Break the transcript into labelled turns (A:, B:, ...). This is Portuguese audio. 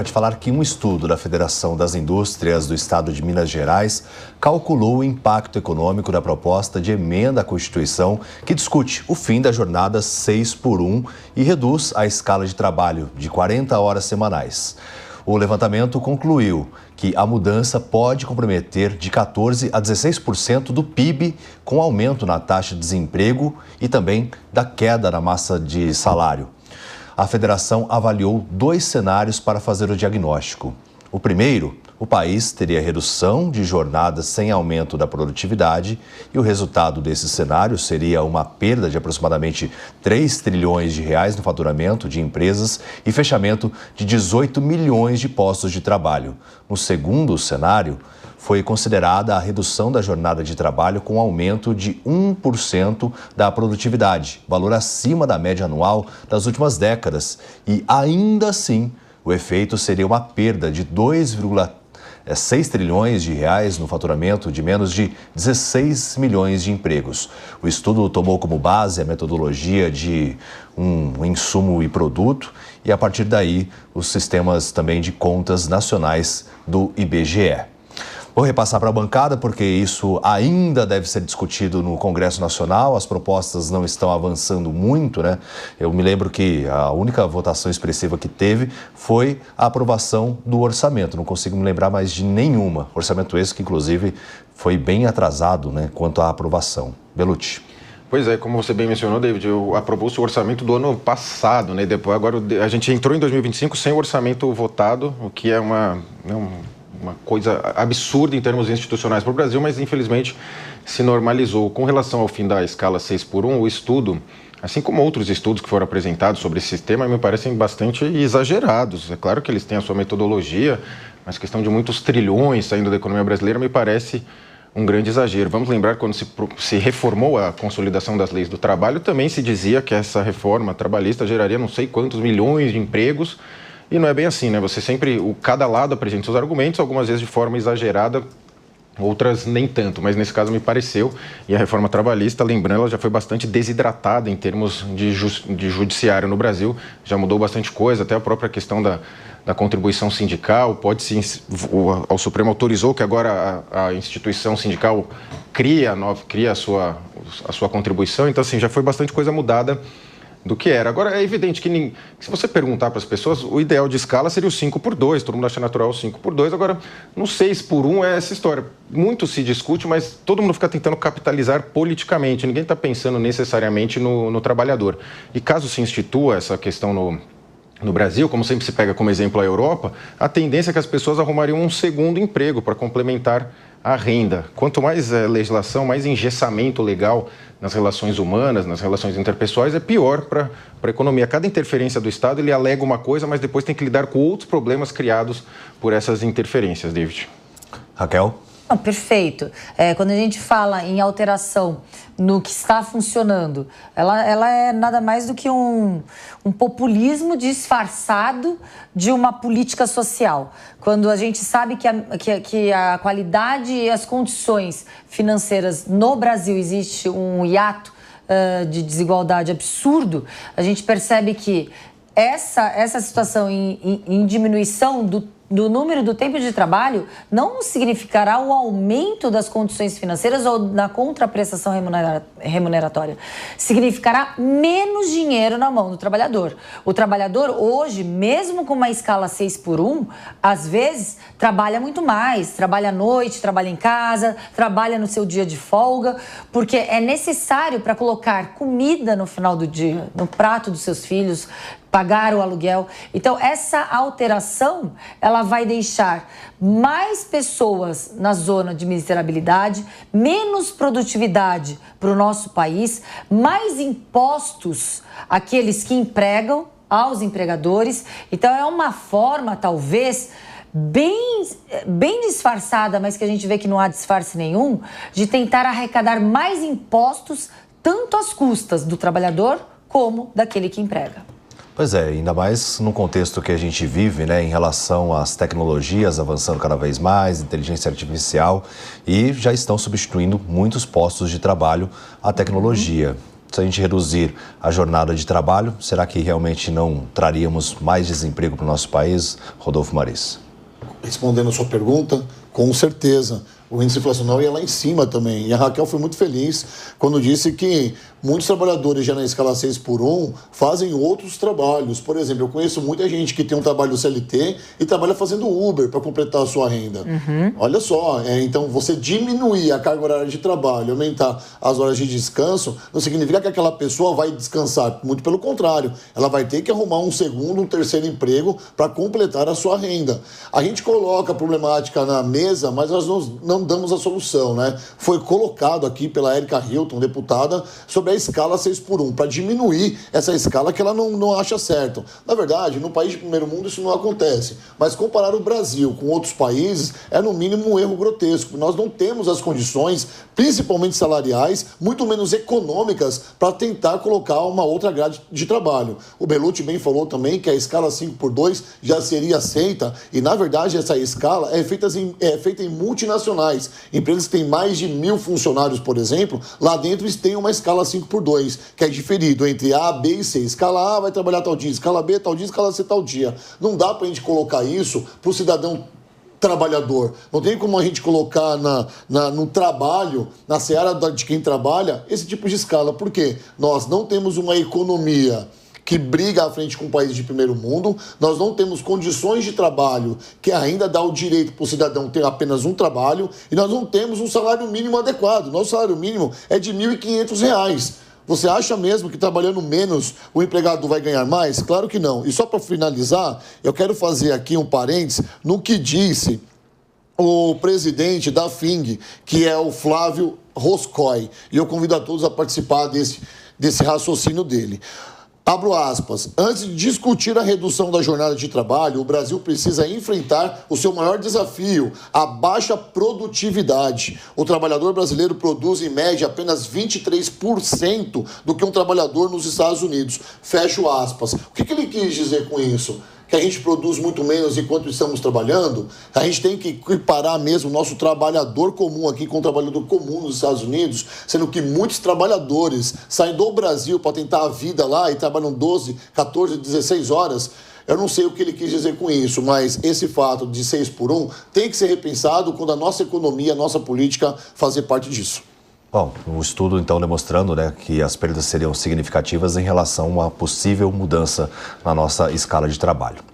A: Pode falar que um estudo da Federação das Indústrias do Estado de Minas Gerais calculou o impacto econômico da proposta de emenda à Constituição que discute o fim da jornada 6x1 e reduz a escala de trabalho de 40 horas semanais. O levantamento concluiu que a mudança pode comprometer de 14% a 16% do PIB, com aumento na taxa de desemprego e também da queda na massa de salário. A federação avaliou 2 cenários para fazer o diagnóstico. O primeiro, o país teria redução de jornadas sem aumento da produtividade e o resultado desse cenário seria uma perda de aproximadamente 3 trilhões de reais no faturamento de empresas e fechamento de 18 milhões de postos de trabalho. No segundo cenário, foi considerada a redução da jornada de trabalho com aumento de 1% da produtividade, valor acima da média anual das últimas décadas. E ainda assim, o efeito seria uma perda de 2,6 trilhões de reais no faturamento de menos de 16 milhões de empregos. O estudo tomou como base a metodologia de um insumo e produto e, a partir daí, os sistemas também de contas nacionais do IBGE. Vou repassar para a bancada porque isso ainda deve ser discutido no Congresso Nacional, as propostas não estão avançando muito, né? Eu me lembro que a única votação expressiva que teve foi a aprovação do orçamento, não consigo me lembrar mais de nenhuma. Orçamento esse que, inclusive, foi bem atrasado, né, quanto à aprovação. Bellucci.
B: Pois é, como você bem mencionou, David, aprovou-se o orçamento do ano passado, né? Depois, agora a gente entrou em 2025 sem o orçamento votado, o que é uma coisa absurda em termos institucionais para o Brasil, mas infelizmente se normalizou. Com relação ao fim da escala 6x1, o estudo, assim como outros estudos que foram apresentados sobre esse sistema, me parecem bastante exagerados. É claro que eles têm a sua metodologia, mas questão de muitos trilhões saindo da economia brasileira me parece um grande exagero. Vamos lembrar, quando se reformou a consolidação das leis do trabalho, também se dizia que essa reforma trabalhista geraria não sei quantos milhões de empregos. E não é bem assim, né? Você sempre, cada lado apresenta seus argumentos, algumas vezes de forma exagerada, outras nem tanto, mas nesse caso me pareceu. E a reforma trabalhista, lembrando, ela já foi bastante desidratada em termos de judiciário no Brasil, já mudou bastante coisa, até a própria questão da contribuição sindical, o Supremo autorizou que agora a instituição sindical cria a sua contribuição, então assim, já foi bastante coisa mudada do que era. Agora, é evidente que se você perguntar para as pessoas, o ideal de escala seria o 5x2, todo mundo acha natural o 5x2, agora, no 6x1 é essa história. Muito se discute, mas todo mundo fica tentando capitalizar politicamente, ninguém está pensando necessariamente no trabalhador. E caso se institua essa questão no Brasil, como sempre se pega como exemplo a Europa, a tendência é que as pessoas arrumariam um segundo emprego para complementar a renda. Quanto mais legislação, mais engessamento legal nas relações humanas, nas relações interpessoais, é pior para a economia. Cada interferência do Estado, ele alega uma coisa, mas depois tem que lidar com outros problemas criados por essas interferências, David.
A: Raquel?
C: Não, perfeito. Quando a gente fala em alteração no que está funcionando, ela é nada mais do que um populismo disfarçado de uma política social. Quando a gente sabe que a qualidade e as condições financeiras no Brasil existe um hiato de desigualdade absurdo, a gente percebe que essa situação em diminuição do número do tempo de trabalho não significará o aumento das condições financeiras ou na contraprestação remuneratória. Significará menos dinheiro na mão do trabalhador. O trabalhador hoje, mesmo com uma escala 6x1, às vezes trabalha muito mais, trabalha à noite, trabalha em casa, trabalha no seu dia de folga, porque é necessário para colocar comida no final do dia, no prato dos seus filhos, pagar o aluguel. Então, essa alteração, ela vai deixar mais pessoas na zona de miserabilidade, menos produtividade para o nosso país, mais impostos àqueles que empregam, aos empregadores. Então, é uma forma, talvez, bem disfarçada, mas que a gente vê que não há disfarce nenhum, de tentar arrecadar mais impostos, tanto às custas do trabalhador como daquele que emprega.
A: Pois é, ainda mais no contexto que a gente vive, né, em relação às tecnologias avançando cada vez mais, inteligência artificial, e já estão substituindo muitos postos de trabalho à tecnologia. Se a gente reduzir a jornada de trabalho, será que realmente não traríamos mais desemprego para o nosso país? Rodolfo Maris.
D: Respondendo a sua pergunta, com certeza. O índice inflacionário ia lá em cima também. E a Raquel foi muito feliz quando disse que muitos trabalhadores já na escala 6x1 fazem outros trabalhos. Por exemplo, eu conheço muita gente que tem um trabalho CLT e trabalha fazendo Uber para completar a sua renda. Olha só, então você diminuir a carga horária de trabalho, aumentar as horas de descanso, não significa que aquela pessoa vai descansar. Muito pelo contrário, ela vai ter que arrumar um segundo, um terceiro emprego para completar a sua renda. A gente coloca a problemática na mesa, mas nós não damos a solução, né? Foi colocado aqui pela Érica Hilton, deputada, sobre a escala 6x1, para diminuir essa escala que ela não acha certo. Na verdade, no país de primeiro mundo isso não acontece, mas comparar o Brasil com outros países é no mínimo um erro grotesco. Nós não temos as condições, principalmente salariais, muito menos econômicas, para tentar colocar uma outra grade de trabalho. O Bellucci bem falou também que a escala 5x2 já seria aceita e, na verdade, essa escala é feita em multinacionais. Empresas que têm mais de 1.000 funcionários, por exemplo, lá dentro eles têm uma escala 5x2, que é diferido entre A, B e C. Escala A vai trabalhar tal dia, escala B tal dia, escala C tal dia. Não dá para a gente colocar isso para o cidadão trabalhador. Não tem como a gente colocar no trabalho, na seara de quem trabalha, esse tipo de escala. Por quê? Nós não temos uma economia que briga à frente com países de primeiro mundo, nós não temos condições de trabalho que ainda dá o direito para o cidadão ter apenas um trabalho e nós não temos um salário mínimo adequado. Nosso salário mínimo é de R$ 1.500. Você acha mesmo que trabalhando menos o empregado vai ganhar mais? Claro que não. E só para finalizar, eu quero fazer aqui um parênteses no que disse o presidente da FING, que é o Flávio Roscoe. E eu convido a todos a participar desse raciocínio dele. Abro aspas. Antes de discutir a redução da jornada de trabalho, o Brasil precisa enfrentar o seu maior desafio, a baixa produtividade. O trabalhador brasileiro produz, em média, apenas 23% do que um trabalhador nos Estados Unidos. Fecho aspas. O que ele quis dizer com isso? Que a gente produz muito menos enquanto estamos trabalhando? A gente tem que equiparar mesmo o nosso trabalhador comum aqui com o trabalhador comum nos Estados Unidos, sendo que muitos trabalhadores saem do Brasil para tentar a vida lá e trabalham 12, 14, 16 horas. Eu não sei o que ele quis dizer com isso, mas esse fato de 6x1 tem que ser repensado quando a nossa economia, a nossa política fazer parte disso.
A: Bom, o estudo então demonstrando, né, que as perdas seriam significativas em relação a uma possível mudança na nossa escala de trabalho.